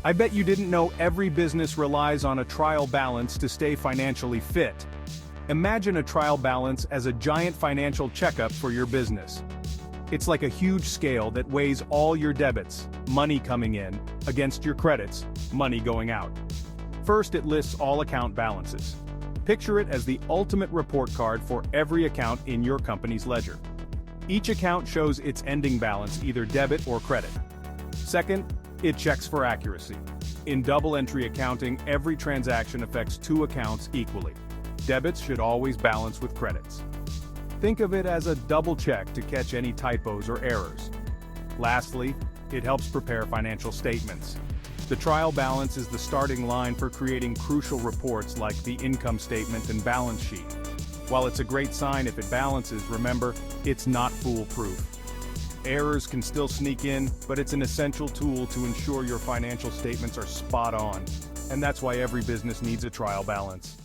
I bet you didn't know every business relies on a trial balance to stay financially fit. Imagine a trial balance as a giant financial checkup for your business. It's like a huge scale that weighs all your debits, money coming in, against your credits, money going out. First, it lists all account balances. Picture it as the ultimate report card for every account in your company's ledger. Each account shows its ending balance, either debit or credit. Second, it checks for accuracy. In double-entry accounting, every transaction affects two accounts equally. Debits should always balance with credits. Think of it as a double check to catch any typos or errors. Lastly, it helps prepare financial statements. The trial balance is the starting line for creating crucial reports like the income statement and balance sheet. While it's a great sign if it balances, remember, it's not foolproof. Errors can still sneak in, but it's an essential tool to ensure your financial statements are spot on. And that's why every business needs a trial balance.